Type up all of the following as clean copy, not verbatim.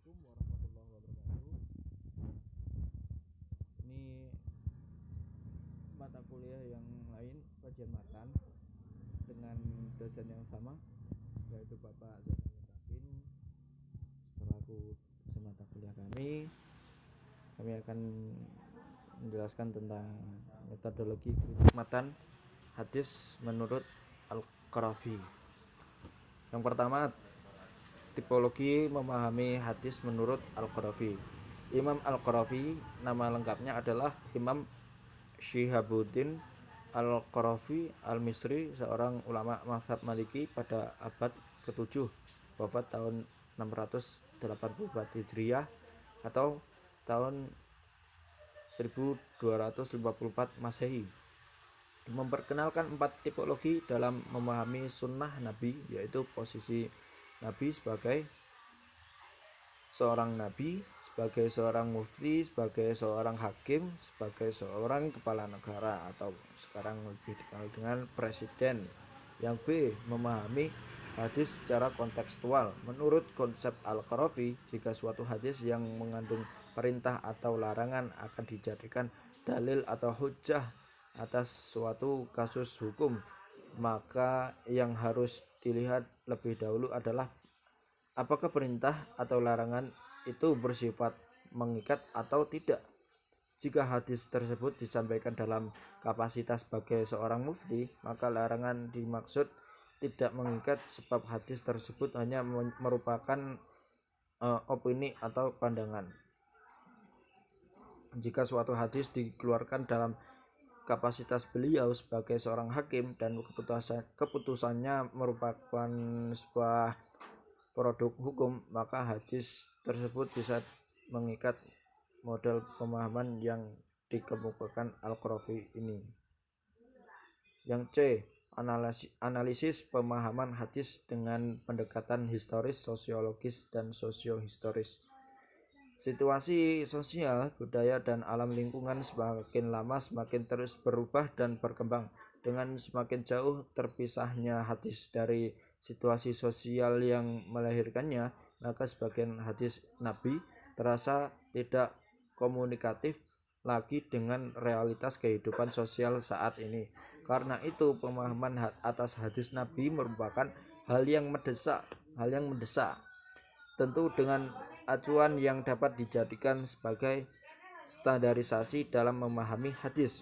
Assalamualaikum warahmatullahi wabarakatuh. Ini mata kuliah yang lain, kajian matan dengan dosen yang sama, yaitu Bapak Zainal Mutakin selaku dosen mata kuliah kami. Kami akan menjelaskan tentang metodologi kritik matan hadis menurut Al-Qarafi. Yang pertama, tipologi memahami hadis menurut Al-Qarafi. Imam Al-Qarafi nama lengkapnya adalah Imam Syihabuddin Al-Qarafi Al-Misri, seorang ulama mazhab Maliki pada abad ke-7, wafat tahun 684 Hijriah atau tahun 1254 Masehi. Memperkenalkan 4 tipologi dalam memahami sunnah Nabi, yaitu posisi Nabi sebagai seorang nabi, sebagai seorang mufti, sebagai seorang hakim, sebagai seorang kepala negara atau sekarang lebih dikenal dengan presiden. Yang B, memahami hadis secara kontekstual. Menurut konsep Al-Qarafi, jika suatu hadis yang mengandung perintah atau larangan akan dijadikan dalil atau hujjah atas suatu kasus hukum, maka yang harus dilihat lebih dahulu adalah apakah perintah atau larangan itu bersifat mengikat atau tidak. Jika hadis tersebut disampaikan dalam kapasitas sebagai seorang mufti, maka larangan dimaksud tidak mengikat sebab hadis tersebut hanya merupakan opini atau pandangan. Jika suatu hadis dikeluarkan dalam kapasitas beliau sebagai seorang hakim dan keputusannya merupakan sebuah produk hukum, maka hadis tersebut bisa mengikat model pemahaman yang dikemukakan Al-Qarafi ini. Yang C, analisis pemahaman hadis dengan pendekatan historis, sosiologis, dan sosiohistoris. Situasi sosial, budaya, dan alam lingkungan semakin lama semakin terus berubah dan berkembang. Dengan semakin jauh terpisahnya hadis dari situasi sosial yang melahirkannya, maka sebagian hadis Nabi terasa tidak komunikatif lagi dengan realitas kehidupan sosial saat ini. Karena itu, pemahaman atas hadis Nabi merupakan hal yang mendesak. Tentu dengan acuan yang dapat dijadikan sebagai standarisasi dalam memahami hadis.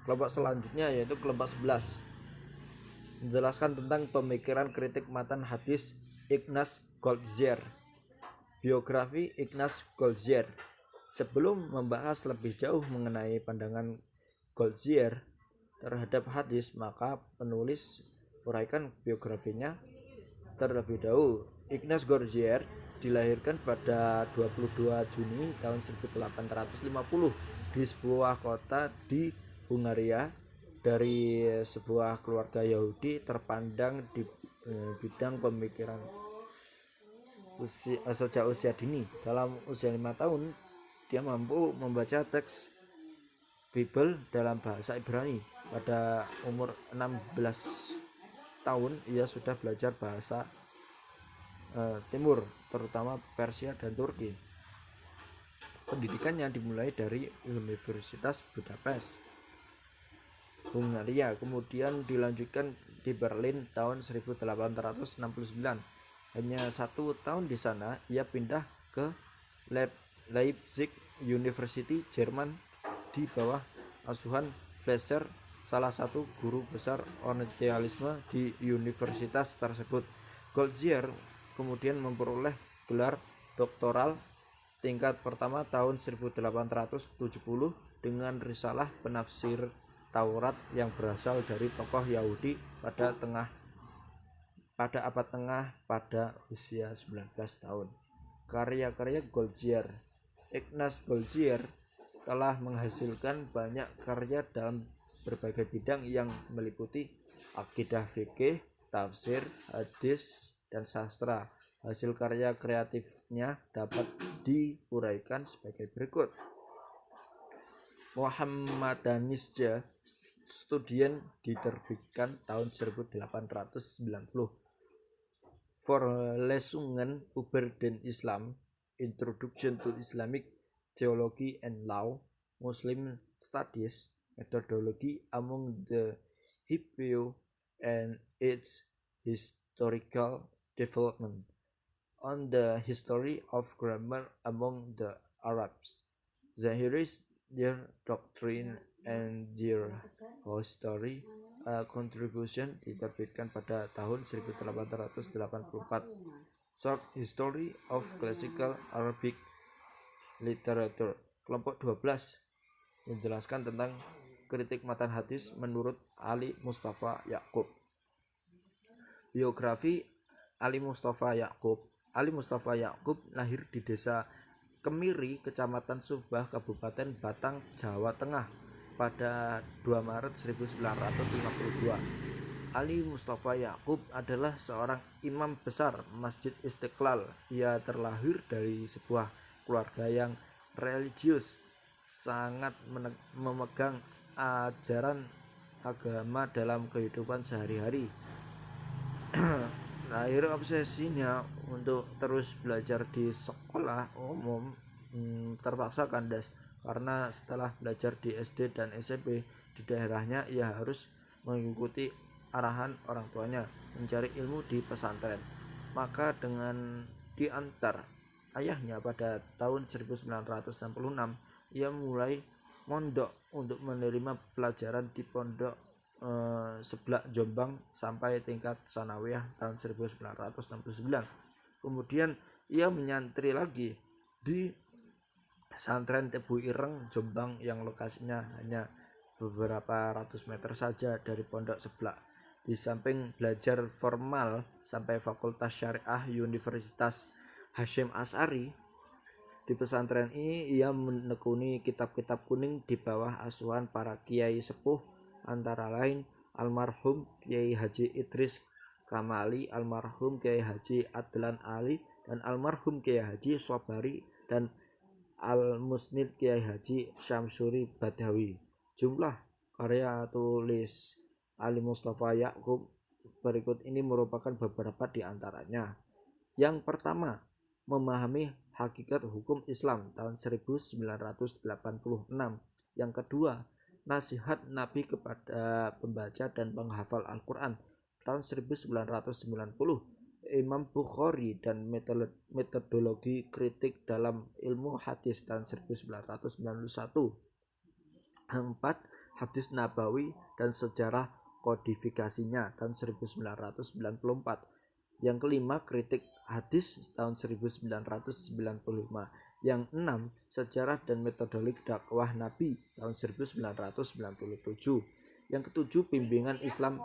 Kelompok selanjutnya yaitu kelompok 11, menjelaskan tentang pemikiran kritik matan hadis Ignaz Goldziher. Biografi Ignaz Goldziher. Sebelum membahas lebih jauh mengenai pandangan Goldziher terhadap hadis, maka penulis uraikan biografinya terlebih dahulu. Ignaz Goldziher dilahirkan pada 22 Juni tahun 1850 di sebuah kota di Hungaria dari sebuah keluarga Yahudi terpandang di bidang pemikiran sejak usia dini. Dalam usia 5 tahun dia mampu membaca teks Bible dalam bahasa Ibrani. Pada umur 16 tahun ia sudah belajar bahasa Timur, terutama Persia dan Turki. Pendidikannya dimulai dari Universitas Budapest, Hungaria, kemudian dilanjutkan di Berlin tahun 1869. Hanya 1 tahun di sana ia pindah ke Leipzig University, Jerman, di bawah asuhan Fleischer, salah satu guru besar orientalisme di universitas tersebut. Goldziher kemudian memperoleh gelar doktoral tingkat pertama tahun 1870 dengan risalah penafsir Taurat yang berasal dari tokoh Yahudi pada abad tengah pada usia 19 tahun. Karya-karya Goldziher. Ignaz Goldziher telah menghasilkan banyak karya dalam berbagai bidang yang meliputi akidah, fikih, tafsir, hadis, dan sastra. Hasil karya kreatifnya dapat diuraikan sebagai berikut. Mohammedanische Studien diterbitkan tahun 1890. Vorlesungen über den Islam, Introduction to Islamic Theology and Law, Muslim Studies, Methodology among the Hebrew and its historical development, on the history of grammar among the Arabs, Zahiris, their doctrine and their history, contribution, diterbitkan pada tahun 1884. Short History of Classical Arabic Literature, kelompok 12, menjelaskan tentang kritik matan hadis menurut Ali Mustafa Yaqub. Biografi Ali Mustafa Yaqub. Ali Mustafa Yaqub lahir di desa Kemiri, Kecamatan Subah, Kabupaten Batang, Jawa Tengah pada 2 Maret 1952. Ali Mustafa Yaqub adalah seorang imam besar Masjid Istiqlal. Ia terlahir dari sebuah keluarga yang religius, sangat memegang ajaran agama dalam kehidupan sehari-hari. Akhir obsesinya untuk terus belajar di sekolah umum terpaksa kandas karena setelah belajar di SD dan SMP di daerahnya, ia harus mengikuti arahan orang tuanya mencari ilmu di pesantren. Maka dengan diantar ayahnya pada tahun 1966, ia mulai mondok untuk menerima pelajaran di pondok Seblak Jombang sampai tingkat sanawiyah tahun 1969. Kemudian ia menyantri lagi di pesantren Tebu Ireng Jombang yang lokasinya hanya beberapa ratus meter saja dari pondok Seblak. Di samping belajar formal sampai Fakultas Syariah Universitas Hasyim Asy'ari, di pesantren ini ia menekuni kitab-kitab kuning di bawah asuhan para kiai sepuh, antara lain almarhum Kiai Haji Idris Kamali, almarhum Kiai Haji Adlan Ali, dan almarhum Kiai Haji Sobari, dan al-musnid Kiai Haji Syamsuri Badawi. Jumlah karya tulis Ali Mustafa Yaqub berikut ini merupakan beberapa di antaranya. Yang pertama, Memahami Hakikat Hukum Islam tahun 1986. Yang kedua, Nasihat Nabi kepada pembaca dan penghafal Al-Quran tahun 1990. Imam Bukhari dan metodologi kritik dalam ilmu hadis tahun 1991. 4. Hadis Nabawi dan sejarah kodifikasinya tahun 1994. Yang kelima, kritik hadis tahun 1995. Yang 6, sejarah dan metodologi dakwah Nabi tahun 1997. Yang ketujuh, bimbingan Islam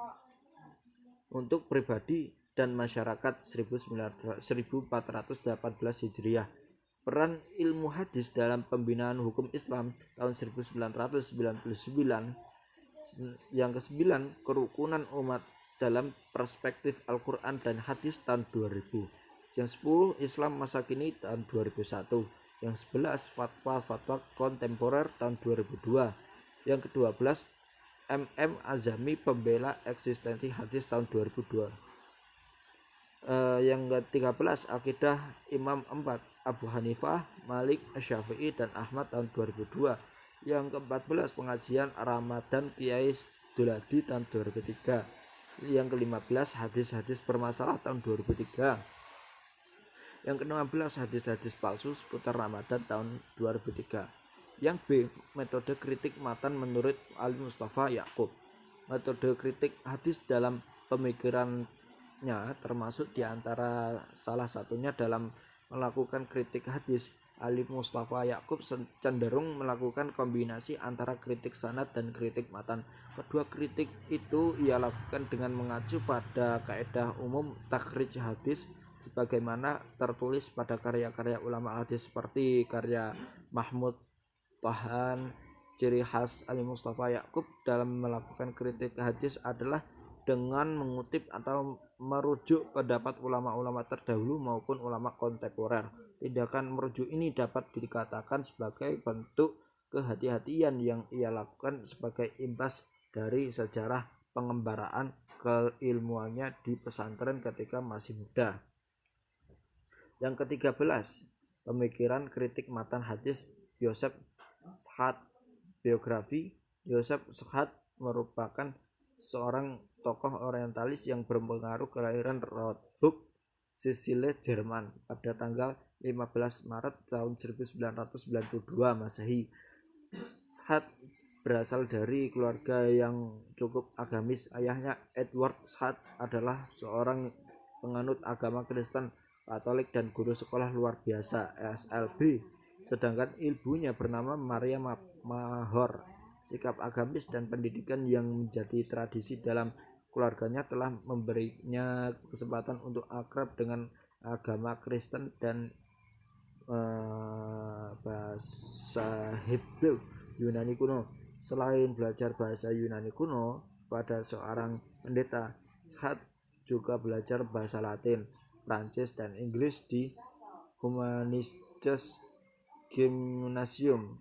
untuk pribadi dan masyarakat 1418 Hijriah. Peran ilmu hadis dalam pembinaan hukum Islam tahun 1999. Yang ke-9, kerukunan umat dalam perspektif Al-Quran dan hadis tahun 2000. Yang 10, Islam masa kini tahun 2001. Yang 11, fatwa-fatwa kontemporer tahun 2002. Yang ke-12, MM Azami pembela eksistensi hadis tahun 2002. Yang ke-13, akidah Imam 4 Abu Hanifah, Malik, Syafi'i, dan Ahmad tahun 2002. Yang ke-14, pengajian Ramadan Kiai Duladi tahun 2003. Yang ke-15, hadis-hadis bermasalah tahun 2003. Yang ke-16, hadis-hadis palsu seputar Ramadan tahun 2003. Yang B, metode kritik matan menurut Ali Mustafa Yaqub. Metode kritik hadis dalam pemikirannya termasuk diantara salah satunya dalam melakukan kritik hadis. Ali Mustafa Yaqub cenderung melakukan kombinasi antara kritik sanad dan kritik matan. Kedua kritik itu ia lakukan dengan mengacu pada kaidah umum takhrij hadis sebagaimana tertulis pada karya-karya ulama hadis seperti karya Mahmud Tohan. Ciri khas Ali Mustafa Yaqub dalam melakukan kritik hadis adalah dengan mengutip atau merujuk pendapat ulama-ulama terdahulu maupun ulama kontemporer. Tindakan merujuk ini dapat dikatakan sebagai bentuk kehati-hatian yang ia lakukan sebagai imbas dari sejarah pengembaraan keilmuannya di pesantren ketika masih muda. Yang ke-13, pemikiran kritik matan hadis Yosef Shat. Biografi Yosef Shat merupakan seorang tokoh orientalis yang berpengaruh kelahiran Rostock, Sisilia, Jerman pada tanggal 15 Maret tahun 1992 Masehi. Shat berasal dari keluarga yang cukup agamis. Ayahnya Edward Shat adalah seorang penganut agama Kristen Katolik dan guru sekolah luar biasa SLB, sedangkan ibunya bernama Maria Mahor. Sikap agamis dan pendidikan yang menjadi tradisi dalam keluarganya telah memberinya kesempatan untuk akrab dengan agama Kristen dan bahasa Hebrew Yunani kuno. Selain belajar bahasa Yunani kuno pada seorang pendeta, Shat juga belajar bahasa Latin, Prancis, dan Inggris di Humanisches Gymnasium.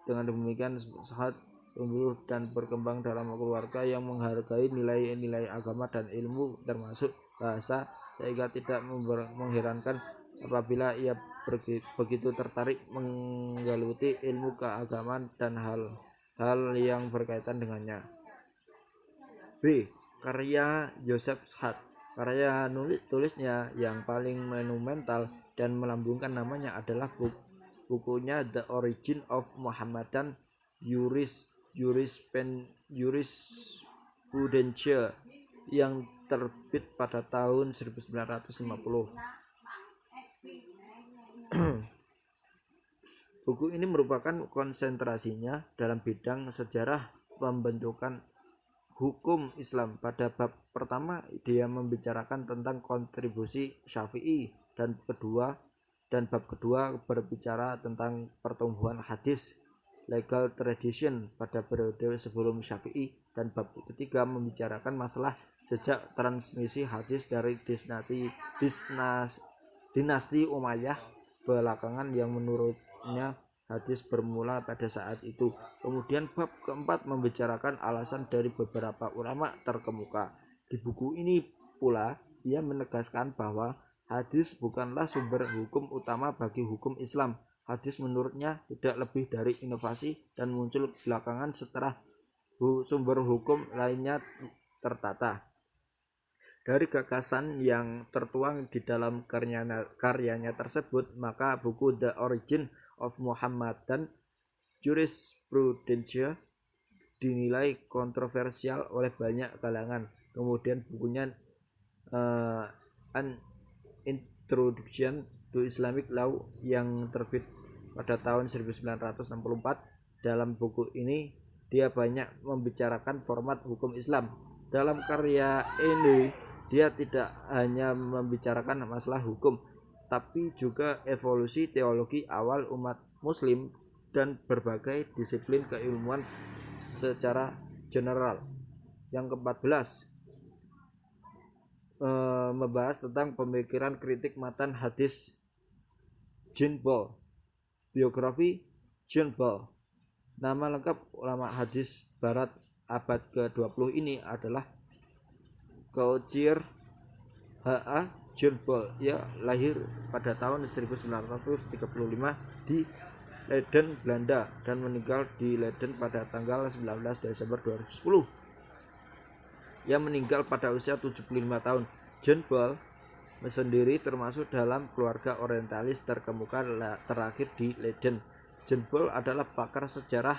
Dengan demikian, Shat tumbuh dan berkembang dalam keluarga yang menghargai nilai-nilai agama dan ilmu termasuk bahasa, sehingga tidak mengherankan apabila ia begitu tertarik menggeluti ilmu keagamaan dan hal-hal yang berkaitan dengannya. B. Karya Yosef Shat. Karya tulisnya yang paling monumental dan melambungkan namanya adalah bukunya The Origin of Mohammedan Jurisprudentia yang terbit pada tahun 1950. Buku ini merupakan konsentrasinya dalam bidang sejarah pembentukan hukum Islam. Pada bab pertama dia membicarakan tentang kontribusi Syafi'i dan bab kedua berbicara tentang pertumbuhan hadis legal tradition pada periode sebelum Syafi'i, dan bab ketiga membicarakan masalah jejak transmisi hadis dari dinasti Umayyah belakangan yang menurutnya hadis bermula pada saat itu. Kemudian bab keempat membicarakan alasan dari beberapa ulama terkemuka. Di buku ini pula ia menegaskan bahwa hadis bukanlah sumber hukum utama bagi hukum Islam. Hadis menurutnya tidak lebih dari inovasi dan muncul belakangan setelah sumber hukum lainnya tertata. Dari gagasan yang tertuang di dalam karyanya tersebut, maka buku The Origin of Mohammedan Jurisprudentia dinilai kontroversial oleh banyak kalangan. Kemudian bukunya An Introduction to Islamic Law yang terbit pada tahun 1964. Dalam buku ini dia banyak membicarakan format hukum Islam. Dalam karya ini dia tidak hanya membicarakan masalah hukum, tapi juga evolusi teologi awal umat muslim dan berbagai disiplin keilmuan secara general. Yang ke-14 membahas tentang pemikiran kritik matan hadis Jean Paul. Biografi Jean Paul. Nama lengkap ulama hadis barat abad ke-20 ini adalah Gautier H.A. Jean Paul. Ia lahir pada tahun 1935 di Leiden, Belanda, dan meninggal di Leiden pada tanggal 19 Desember 2010. Ia meninggal pada usia 75 tahun. Jean Paul sendiri termasuk dalam keluarga orientalis terkemuka terakhir di Leiden. Jean Paul adalah pakar sejarah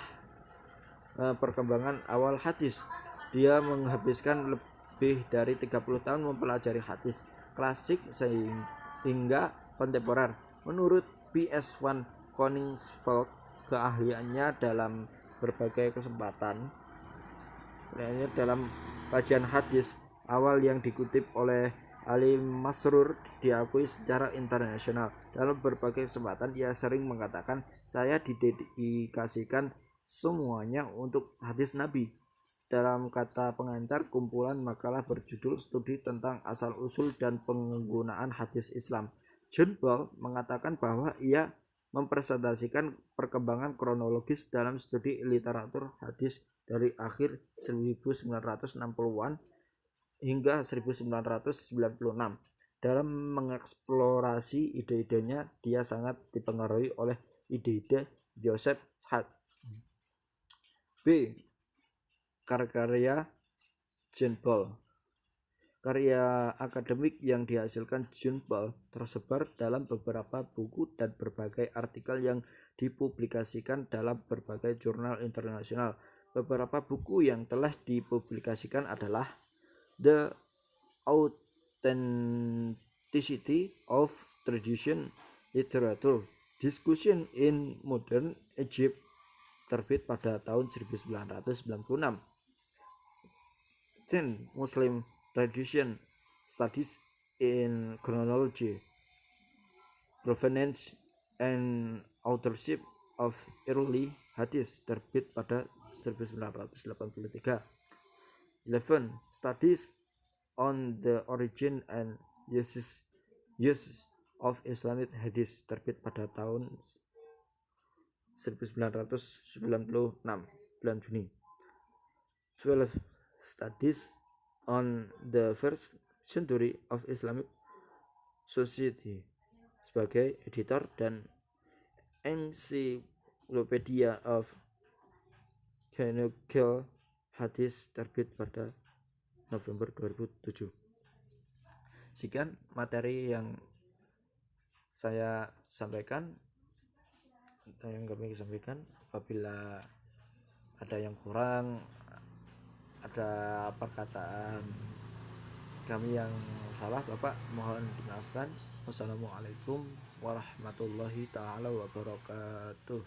perkembangan awal hadis. Dia menghabiskan lebih dari 30 tahun mempelajari hadis klasik hingga kontemporer. Menurut P.S. van Koningsveld, keahliannya dalam berbagai kesempatan dalam kajian hadis awal yang dikutip oleh Ali Masrur diakui secara internasional. Dalam berbagai kesempatan ia sering mengatakan, "Saya didedikasikan semuanya untuk hadis Nabi." Dalam kata pengantar kumpulan makalah berjudul Studi tentang Asal-Usul dan Penggunaan Hadis Islam, Jean Paul mengatakan bahwa ia mempresentasikan perkembangan kronologis dalam studi literatur hadis dari akhir 1960-an hingga 1996. Dalam mengeksplorasi ide-idenya, dia sangat dipengaruhi oleh ide-ide Joseph Hart. B. Karya Jean Paul. Karya akademik yang dihasilkan Jean Paul tersebar dalam beberapa buku dan berbagai artikel yang dipublikasikan dalam berbagai jurnal internasional. Beberapa buku yang telah dipublikasikan adalah The Authenticity of Tradition Literature, Discussion in Modern Egypt, terbit pada tahun 1996. Muslim Tradition Studies in Chronology, Provenance and Authorship of Early Hadith, terbit pada 1983. 11. Studies on the Origin and Uses of Islamic Hadith, terbit pada tahun 1996, bulan Juni. 12. Studies on the First Century of Islamic Society, sebagai editor dan Encyclopedia of Canonical Hadith, terbit pada November 2007. Sekian materi yang saya sampaikan, yang kami sampaikan. Apabila ada yang kurang, ada perkataan kami yang salah, Bapak mohon dimaafkan. Wassalamualaikum warahmatullahi taala wabarakatuh.